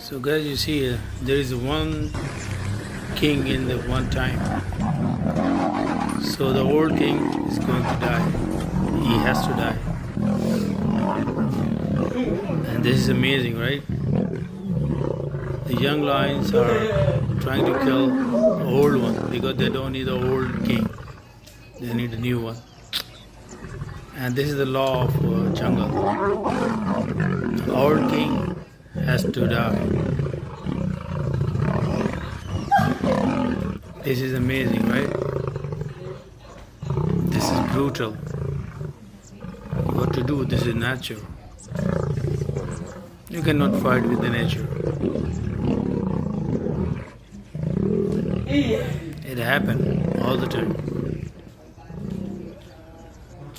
So guys, you see there is one king in the one time. So the old king is going to die. He has to die. And this is amazing, right? The young lions are trying to kill the old one because they don't need the old king. They need a new one. And this is the law of jungle. The old king has to die. This is amazing, right? This is brutal. What to do? This is nature. You cannot fight with the nature. It happened all the time.